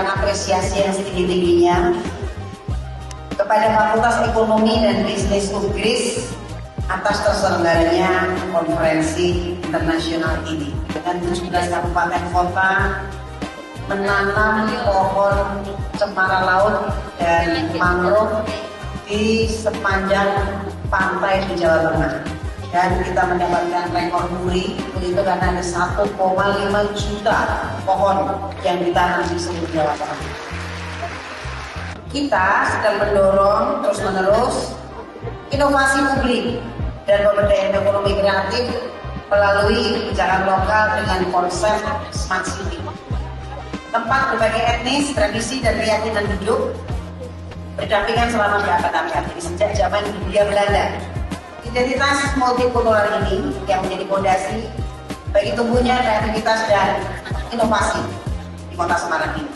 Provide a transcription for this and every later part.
menyampaikan apresiasi yang setinggi-tingginya kepada Fakultas Ekonomi dan Bisnis UGRIS atas terselenggaranya konferensi internasional ini dengan 17 kabupaten kota menanam pohon cemara laut dan mangrove di sepanjang pantai di Jawa Tengah. Dan kita mendapatkan rekor muri itu karena ada 1,5 juta pohon yang ditanam di seluruh Jawa Tengah. Kita sedang mendorong terus-menerus inovasi publik dan pemberdayaan ekonomi kreatif melalui kebijakan lokal dengan konsep Smart City. Tempat berbagai etnis, tradisi, dan keyakinan hidup berdampingan selama berabad-abad sejak zaman Hindia Belanda. Identitas multikultural ini yang menjadi fondasi bagi tumbuhnya kreativitas dan inovasi di Kota Semarang ini.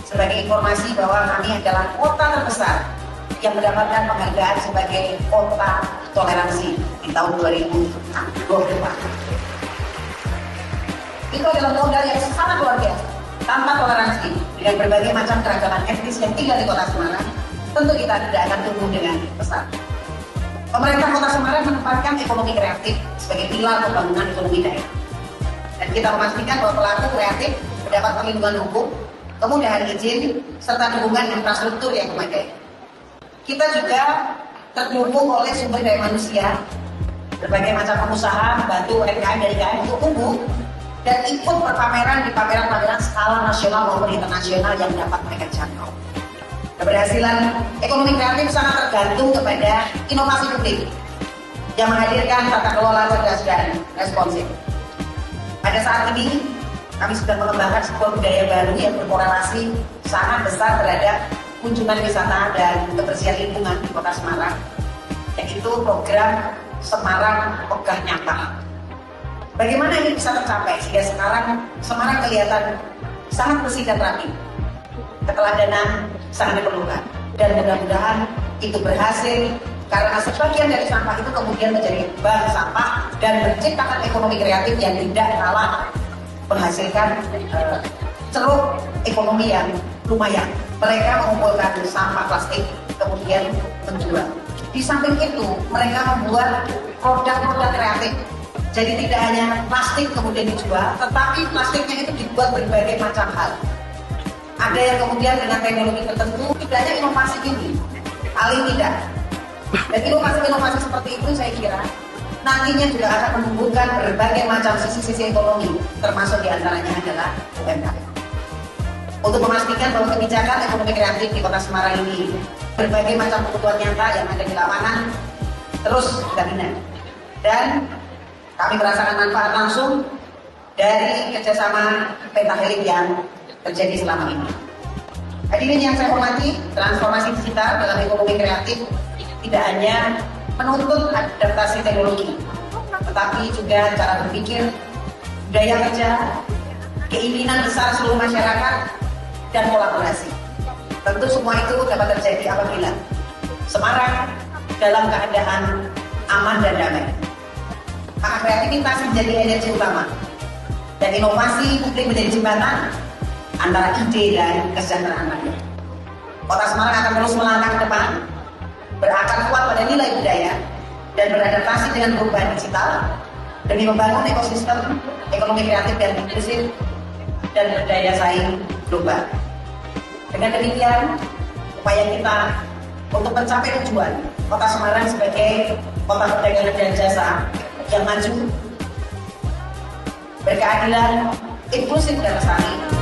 Sebagai informasi bahwa kami adalah kota terbesar yang mendapatkan penghargaan sebagai kota toleransi di tahun 2024. Itu adalah modal yang sangat luar biasa. Tanpa toleransi dengan berbagai macam keragaman etnis yang tinggal di Kota Semarang, tentu kita tidak akan tumbuh dengan besar. Pemerintah Kota Semarang menempatkan ekonomi kreatif sebagai pilar pembangunan ekonomi daerah. Dan kita memastikan bahwa pelaku kreatif mendapat perlindungan hukum, kemudahan izin, serta dukungan infrastruktur yang memadai. Kita juga terdukung oleh sumber daya manusia, berbagai macam pengusaha membantu UMKM dan IKM untuk tumbuh dan ikut berpameran di pameran-pameran skala nasional maupun internasional yang dapat mereka jangkau. Keberhasilan ekonomi kreatif sangat tergantung kepada inovasi publik yang menghadirkan tata kelola cerdas dan responsif. Pada saat ini, kami sedang mengembangkan sebuah budaya baru yang berkorelasi sangat besar terhadap kunjungan wisata dan kebersihan lingkungan di Kota Semarang, yaitu program Semarang Ogah Nyata. Bagaimana ini bisa tercapai sehingga sekarang Semarang kelihatan sangat bersih dan rapi. Keteladanan sangat diperlukan dan mudah-mudahan itu berhasil karena sebagian dari sampah itu kemudian menjadi bank sampah dan menciptakan ekonomi kreatif yang tidak kalah menghasilkan ceruk ekonomi yang lumayan. Mereka mengumpulkan sampah plastik kemudian menjual. Di samping itu mereka membuat produk-produk kreatif. Jadi tidak hanya plastik kemudian dijual, tetapi plastiknya itu dibuat berbagai macam hal. Ada yang kemudian dengan teknologi tertentu, tidak hanya inovasi ini, paling tidak. Dan inovasi-inovasi seperti itu saya kira nantinya juga akan menumbuhkan berbagai macam sisi-sisi ekonomi, termasuk diantaranya adalah UMKM. Untuk memastikan bahwa kebijakan ekonomi kreatif di Kota Semarang ini berbagai macam kebutuhan nyata yang ada di lapangan terus kita bina. Dan kami merasakan manfaat langsung dari kerjasama pentahelix yang terjadi selama ini. Hadirin yang saya hormati, transformasi digital dalam ekonomi kreatif tidak hanya menuntut adaptasi teknologi, tetapi juga cara berpikir, budaya kerja, keinginan besar seluruh masyarakat, dan kolaborasi. Tentu semua itu dapat terjadi apabila Semarang dalam keadaan aman dan damai. Maka kreativitas menjadi energi utama dan inovasi publik menjadi jembatan antara ide dan kesejahteraan rakyat. Kota Semarang akan terus melangkah ke depan, berakar kuat pada nilai budaya dan beradaptasi dengan perubahan digital demi membangun ekosistem ekonomi kreatif dan inklusif dan berdaya saing global. Dengan demikian, upaya kita untuk mencapai tujuan Kota Semarang sebagai kota perdagangan dan jasa yang maju, berkeadilan, inklusif dan lestari